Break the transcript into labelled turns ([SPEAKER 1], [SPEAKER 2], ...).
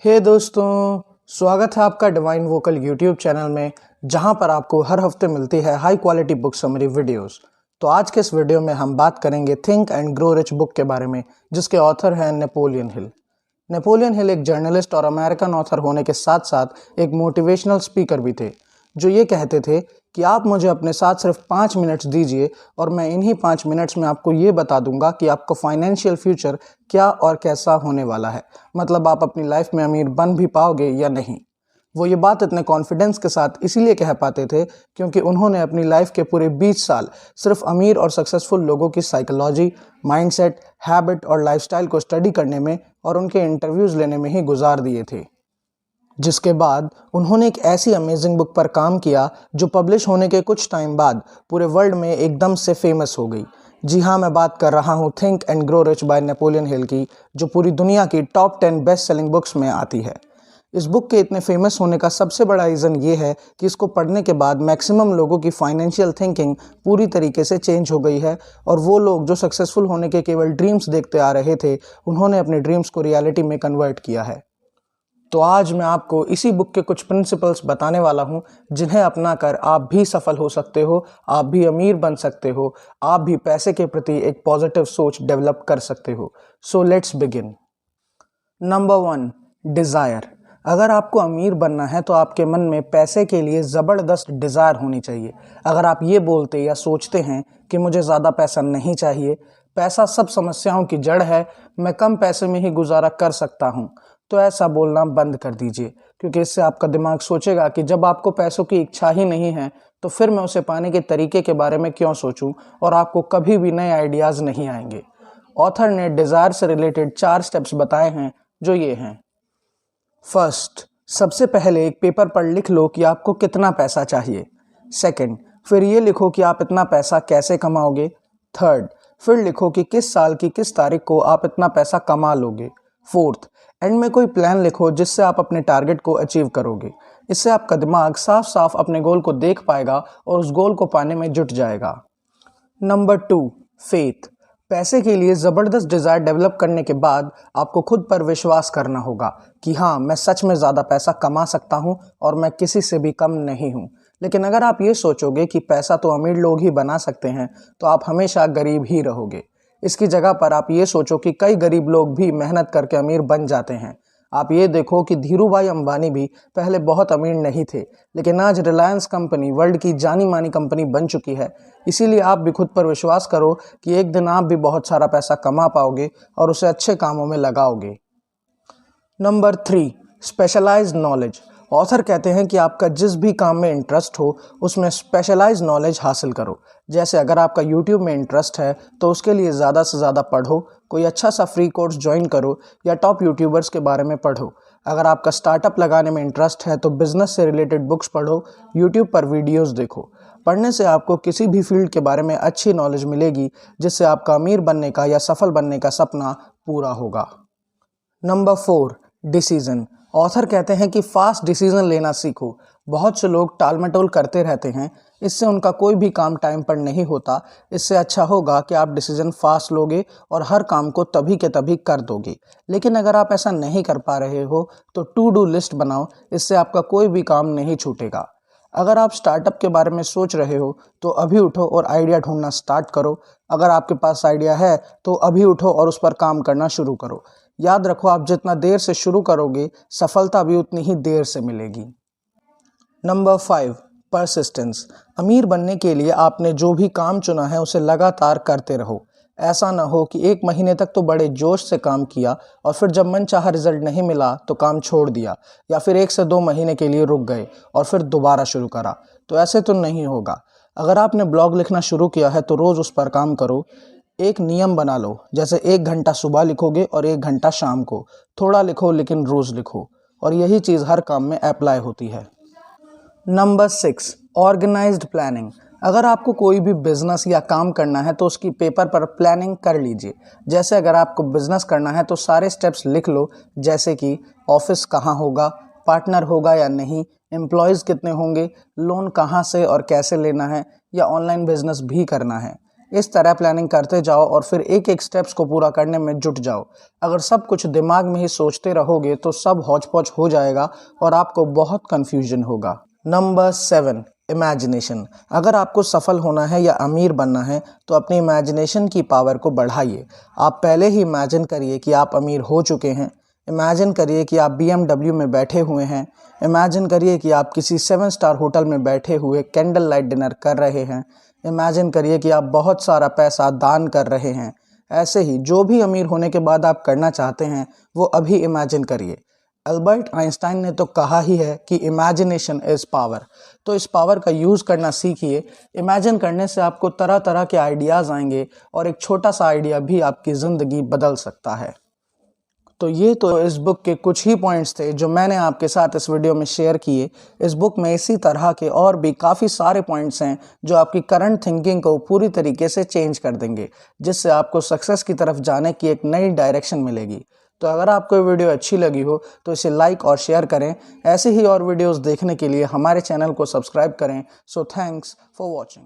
[SPEAKER 1] हे दोस्तों, स्वागत है आपका डिवाइन वोकल यूट्यूब चैनल में, जहां पर आपको हर हफ्ते मिलती है high quality book summary videos. तो आज के इस वीडियो में हम बात करेंगे think and grow rich book के बारे में, जिसके ऑथर हैं नेपोलियन हिल। नेपोलियन हिल एक जर्नलिस्ट और अमेरिकन ऑथर होने के साथ साथ एक मोटिवेशनल स्पीकर भी थे, जो ये कहते थे कि आप मुझे अपने साथ सिर्फ 5 मिनट्स दीजिए और मैं इन्हीं 5 मिनट्स में आपको ये बता दूंगा कि आपका फाइनेंशियल फ्यूचर क्या और कैसा होने वाला है। मतलब आप अपनी लाइफ में अमीर बन भी पाओगे या नहीं। वो ये बात इतने कॉन्फिडेंस के साथ इसीलिए कह पाते थे क्योंकि उन्होंने अपनी लाइफ के पूरे 20 साल सिर्फ अमीर और सक्सेसफुल लोगों की साइकोलॉजी, माइंडसेट, हैबिट और लाइफस्टाइल को स्टडी करने में और उनके इंटरव्यूज़ लेने में ही गुजार दिए थे। जिसके बाद उन्होंने एक ऐसी अमेजिंग बुक पर काम किया जो पब्लिश होने के कुछ टाइम बाद पूरे वर्ल्ड में एकदम से फेमस हो गई। जी हाँ, मैं बात कर रहा हूँ think and grow rich by Napoleon Hill की, जो पूरी दुनिया की टॉप 10 बेस्ट सेलिंग बुक्स में आती है। इस बुक के इतने फेमस होने का सबसे बड़ा रीज़न ये है कि इसको पढ़ने के बाद मैक्सिमम लोगों की फाइनेंशियल थिंकिंग पूरी तरीके से चेंज हो गई है, और वो लोग जो सक्सेसफुल होने के केवल ड्रीम्स देखते आ रहे थे, उन्होंने अपने ड्रीम्स को रियलिटी में कन्वर्ट किया है। तो आज मैं आपको इसी बुक के कुछ प्रिंसिपल्स बताने वाला हूँ, जिन्हें अपनाकर आप भी सफल हो सकते हो, आप भी अमीर बन सकते हो, आप भी पैसे के प्रति एक पॉजिटिव सोच डेवलप कर सकते हो। So let's begin. Number 1, desire. अगर आपको अमीर बनना है तो आपके मन में पैसे के लिए ज़बरदस्त डिज़ायर होनी चाहिए। अगर आप ये बोलते या सोचते हैं कि मुझे ज़्यादा पैसा नहीं चाहिए, पैसा सब समस्याओं की जड़ है, मैं कम पैसे में ही गुजारा कर सकता हूँ, तो ऐसा बोलना बंद कर दीजिए। क्योंकि इससे आपका दिमाग सोचेगा कि जब आपको पैसों की इच्छा ही नहीं है तो फिर मैं उसे पाने के तरीके के बारे में क्यों सोचूं, और आपको कभी भी नए आइडियाज़ नहीं आएंगे। ऑथर ने डिज़ायर से रिलेटेड 4 स्टेप्स बताए हैं, जो ये हैं। फर्स्ट, सबसे पहले एक पेपर पर लिख लो कि आपको कितना पैसा चाहिए। सेकंड, फिर ये लिखो कि आप इतना पैसा कैसे कमाओगे। थर्ड, फिर लिखो कि किस साल की किस तारीख को आप इतना पैसा कमा लोगे। फोर्थ, एंड में कोई प्लान लिखो जिससे आप अपने टारगेट को अचीव करोगे। इससे आपका दिमाग साफ साफ अपने गोल को देख पाएगा और उस गोल को पाने में जुट जाएगा। Number 2, faith. पैसे के लिए ज़बरदस्त डिज़ायर डेवलप करने के बाद आपको खुद पर विश्वास करना होगा कि हाँ, मैं सच में ज़्यादा पैसा कमा सकता हूँ और मैं किसी से भी कम नहीं हूँ। लेकिन अगर आप ये सोचोगे कि पैसा तो अमीर लोग ही बना सकते हैं, तो आप हमेशा गरीब ही रहोगे। इसकी जगह पर आप ये सोचो कि कई गरीब लोग भी मेहनत करके अमीर बन जाते हैं। आप ये देखो कि धीरूभाई अंबानी भी पहले बहुत अमीर नहीं थे, लेकिन आज रिलायंस कंपनी वर्ल्ड की जानी मानी कंपनी बन चुकी है। इसीलिए आप भी खुद पर विश्वास करो कि एक दिन आप भी बहुत सारा पैसा कमा पाओगे और उसे अच्छे कामों में लगाओगे। Number 3, specialised knowledge. ऑथर कहते हैं कि आपका जिस भी काम में इंटरेस्ट हो, उसमें स्पेशलाइज्ड नॉलेज हासिल करो। जैसे अगर आपका यूट्यूब में इंटरेस्ट है तो उसके लिए ज़्यादा से ज़्यादा पढ़ो, कोई अच्छा सा फ्री कोर्स ज्वाइन करो या टॉप यूट्यूबर्स के बारे में पढ़ो। अगर आपका स्टार्टअप लगाने में इंटरेस्ट है तो बिजनेस से रिलेटेड बुक्स पढ़ो, यूट्यूब पर वीडियोस देखो। पढ़ने से आपको किसी भी फील्ड के बारे में अच्छी नॉलेज मिलेगी, जिससे आपका अमीर बनने का या सफल बनने का सपना पूरा होगा। Number 4, decision. ऑथर कहते हैं कि फास्ट डिसीजन लेना सीखो। बहुत से लोग टाल मटोल करते रहते हैं, इससे उनका कोई भी काम टाइम पर नहीं होता। इससे अच्छा होगा कि आप डिसीजन फास्ट लोगे और हर काम को तभी के तभी कर दोगे। लेकिन अगर आप ऐसा नहीं कर पा रहे हो तो टू डू लिस्ट बनाओ, इससे आपका कोई भी काम नहीं छूटेगा। अगर आप स्टार्टअप के बारे में सोच रहे हो तो अभी उठो और आइडिया ढूंढना स्टार्ट करो। अगर आपके पास आइडिया है तो अभी उठो और उस पर काम करना शुरू करो। याद रखो, आप जितना देर से शुरू करोगे, सफलता भी उतनी ही देर से मिलेगी। Number 5, persistence. अमीर बनने के लिए आपने जो भी काम चुना है उसे लगातार करते रहो। ऐसा ना हो कि 1 महीने तक तो बड़े जोश से काम किया और फिर जब मन चाहा रिजल्ट नहीं मिला तो काम छोड़ दिया, या फिर 1 से 2 महीने के लिए रुक गए और फिर दोबारा शुरू करा। तो ऐसे तो नहीं होगा। अगर आपने ब्लॉग लिखना शुरू किया है तो रोज़ उस पर काम करो। एक नियम बना लो, जैसे 1 घंटा सुबह लिखोगे और 1 घंटा शाम को। थोड़ा लिखो लेकिन रोज़ लिखो, और यही चीज़ हर काम में अप्लाई होती है। Number 6, organised planning. अगर आपको कोई भी बिजनेस या काम करना है तो उसकी पेपर पर प्लानिंग कर लीजिए। जैसे अगर आपको बिजनेस करना है तो सारे स्टेप्स लिख लो, जैसे कि ऑफिस कहाँ होगा, पार्टनर होगा या नहीं, एम्प्लॉयज़ कितने होंगे, लोन कहाँ से और कैसे लेना है, या ऑनलाइन बिजनेस भी करना है। इस तरह प्लानिंग करते जाओ और फिर एक एक स्टेप्स को पूरा करने में जुट जाओ। अगर सब कुछ दिमाग में ही सोचते रहोगे तो सब हौच-पौच हो जाएगा और आपको बहुत कन्फ्यूजन होगा। Number 7, imagination. अगर आपको सफल होना है या अमीर बनना है तो अपनी इमेजिनेशन की पावर को बढ़ाइए। आप पहले ही इमेजिन करिए कि आप अमीर हो चुके हैं। इमेजिन करिए कि आप BMW में बैठे हुए हैं। इमेजिन करिए कि आप किसी 7 स्टार होटल में बैठे हुए कैंडल लाइट डिनर कर रहे हैं। इमेजिन करिए कि आप बहुत सारा पैसा दान कर रहे हैं। ऐसे ही जो भी अमीर होने के बाद आप करना चाहते हैं वो अभी इमेजिन करिए। अल्बर्ट आइंस्टाइन ने तो कहा ही है कि इमेजिनेशन इज़ पावर। तो इस पावर का यूज़ करना सीखिए। इमेजिन करने से आपको तरह तरह के आइडियाज़ आएंगे और एक छोटा सा आइडिया भी आपकी ज़िंदगी बदल सकता है। तो ये तो इस बुक के कुछ ही पॉइंट्स थे जो मैंने आपके साथ इस वीडियो में शेयर किए। इस बुक में इसी तरह के और भी काफ़ी सारे पॉइंट्स हैं जो आपकी करंट थिंकिंग को पूरी तरीके से चेंज कर देंगे, जिससे आपको सक्सेस की तरफ जाने की एक नई डायरेक्शन मिलेगी। तो अगर आपको ये वीडियो अच्छी लगी हो तो इसे लाइक और शेयर करें। ऐसे ही और वीडियोज़ देखने के लिए हमारे चैनल को सब्सक्राइब करें। So thanks for watching.